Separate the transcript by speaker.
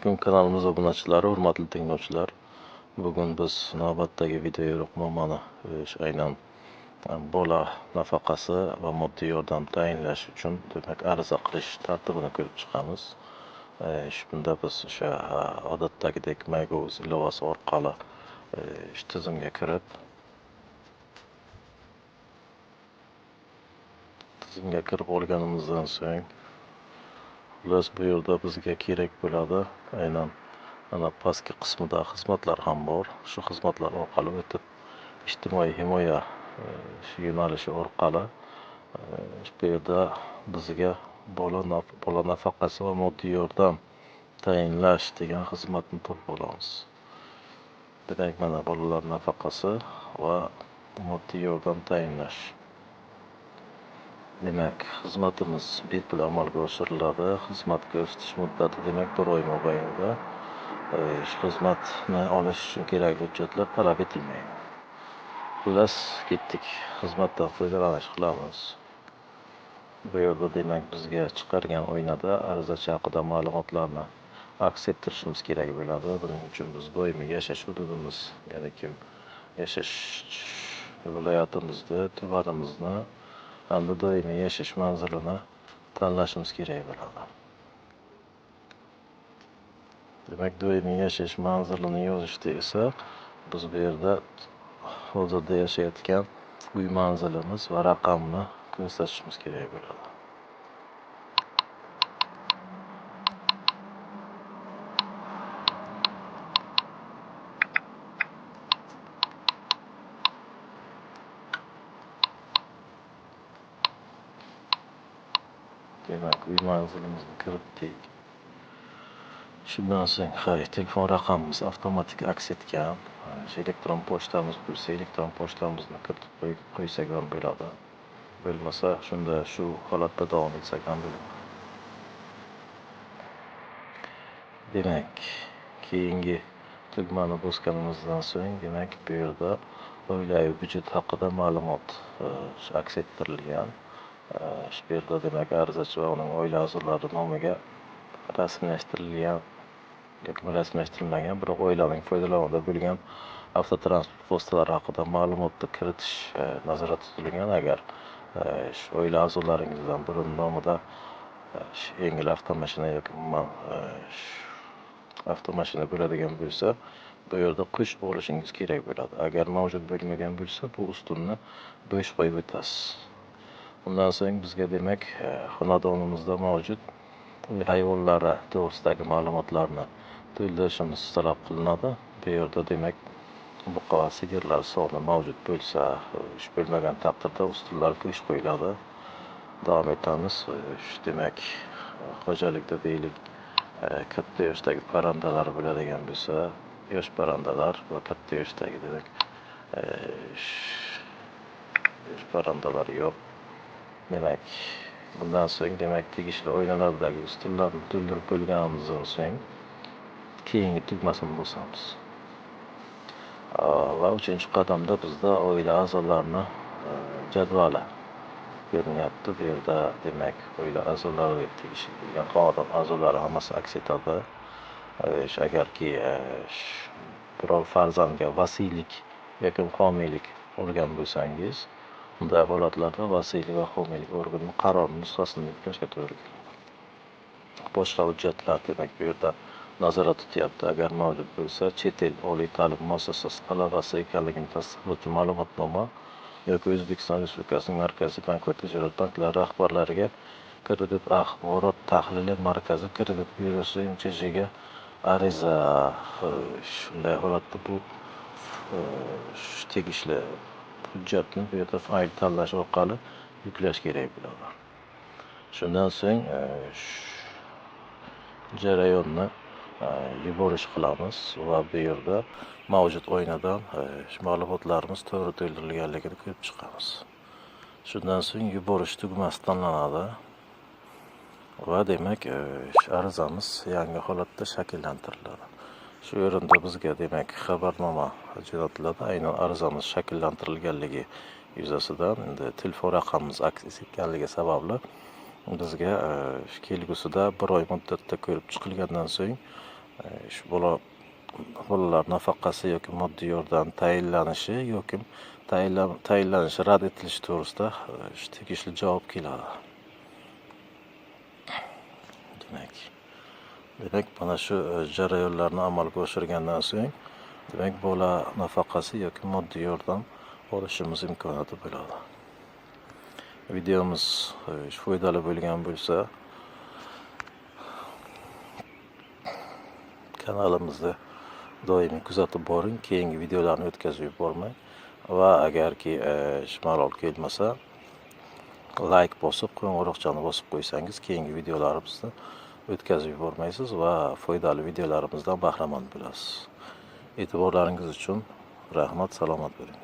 Speaker 1: Assalomu alaykum kanalimiz obunachilari, hurmatli tinglovchilar. Bugun biz navbatdagi videoyo'riqnomani aynan bola nafaqasi va moddiy yordam tayinlash uchun demak ariza qilish tartibini ko'rib chiqamiz. Bunda biz o'sha odatdagidek MyGo'z ilovasi orqali tizimga kirib olganimizdan so'ng xullas bu yerda bizga kerak bo'ladi. Aynan ana pastki qismida xizmatlar ham bor. Shu xizmatlar orqali o'tib ijtimoiy himoya yo'nalishi orqali bu yerda bizga bola nafaqasi va moddiy yordam tayinlash degan xizmatni topib olamiz. Demak, mana bolalar nafaqasi va moddiy yordam tayinlash. Demak, xizmatimiz bepul amalga oshiriladi. Xizmat ko'rsatish muddati demak 1 oy mobaynida xizmatni olish uchun kerakli hujjatlar talab etilmaydi. Xullas ketdik, xizmatdan foydalanish qilamiz. Bu yerda demak bizga chiqargan oynada arizachi haqida ma'lumotlarni aks ettirishimiz kerak bo'ladi. Buning uchun biz doimiy yashash hududimiz, ya'ni kim yashash viloyatimizni, tumanimizni hamda doimiy yashash manzilini tanlashimiz kerak bo'ladi. Demak, doimiy yashash manzilini yozishda esa biz bu yerda hozirda yashayotgan uy manzilimiz va raqamni ko'rsatishimiz kerak bo'ladi. Demak, uy manzilimizni kiritdik. Shundan so'ng telefon raqamimiz avtomatik aks etgan. Elektron pochtamiz bo'lsa, elektron pochtamizni kiritib qo'ysak ham bo'ladi. Bo'lmasa, shunda shu holatda davom etsak ham bo'ladi. Demak, keyingi tugmani bosganimizdan so'ng, demak, bu yerda oilaviy byudjet haqida ma'lumot aks ettirilgan. Bu yerda demak, arizachi va uning oila a'zolari nomiga rasmiylashtirilgan yoki rasmiylashtirilmagan, biroq oilaning foydalanuvida bo'lgan avtotransport vositalari haqida ma'lumotni kiritish nazarda tutilgan. Agar shu oila a'zolaringizdan birining nomida yengil avtomashina yoki avtomashina bo'ladigan bo'lsa, bu yerda qo'shib olishingiz kerak bo'ladi. Agar mavjud bo'lmagan bo'lsa, bu ustunni bo'sh qo'yib o'tasiz. Undan so'ng bizga demak xonadonimizda mavjud hayvonlari to'g'risidagi ma'lumotlarni to'ldirishimiz talab qilinadi. Bu yerda demak buqa va sigirlar soni mavjud bo'lsa, ish bo'lmagan taqdirda ustunlar bo'sh qo'yiladi. Davom etamiz. Demak, xo'jalikda deylik katta yoshdagi parrandalar bo'ladigan bo'lsa, yosh parrandalar va katta yoshdagi demak yosh parrandalar yo'q. Demak, bundan so'ng demak tegishli oynalardagi ustunlarni to'ldirib bo'lganimizdan so'ng keyingi tugmasini bosamiz. Va 3-qadamda bizda oila a'zolarini jadvali ko'rinyapti. Bu yerda demak oila a'zolariga tegishli bo'lgan xonadon a'zolari hammasi aks etadi. Agarki biror farzandga vasiylik yoki homiylik olgan bo'lsangiz, bunday holatlarda vasiylik va homiylik organining qarori nusxasini yuklashga to'g'ri keladi. Boshqa hujjatlar demak bu yerda nazorat tutyapti. Agar mavjud bo'lsa, chet el oliy ta'lim muassasasi talabasi ekanligini tasdiqlovchi ma'lumotnoma yoki O'zbekiston Respublikasining Markaziy bank va tijorat banklari rahbarlariga kredit axborot tahlili markazi kredit byurosi MChJga ariza. Shunday holatda bu tegishli hujjatni bu yerda fayl tanlash orqali yuklash kerak bo'ladi. Shundan so'ng jarayonni yuborish qilamiz va bu yerda mavjud oynadan ma'lumotlarimiz to'g'ri to'ldirilganligini ko'rib chiqamiz. Shundan so'ng yuborish tugmasi tanlanadi va demak arizamiz yangi holatda shakllantiriladi. Shu o'rinda bizga demak xabarnoma jo'natiladi. Aynan arizamiz shakllantirilganligi yuzasidan endi telefon raqamimiz aks etganligi sababli bizga kelgusida 1 oy muddatda ko'rib chiqilgandan so'ng shu bolalar nafaqasi yoki moddiy yordam tayinlanishi yoki tayinlanishi rad etilishi to'g'risida tegishli javob keladi. Demak, mana shu jarayonlarni amalga oshirgandan so'ng, demak, bola nafaqasi yoki moddiy yordam olishimiz imkoniyati bo'ladi. Videomiz foydali bo'lgan bo'lsa, kanalimizni doimiy kuzatib boring, keyingi videolarni o'tkazib yubormang va agarki malol kelmasa, like bosib, qo'ng'iroqchani bosib qo'ysangiz, keyingi videolarimizni o'tkazib yubormaysiz va foydali videolarimizdan bahramand bo'lasiz. E'tiborlaringiz uchun rahmat, salomat bo'ling.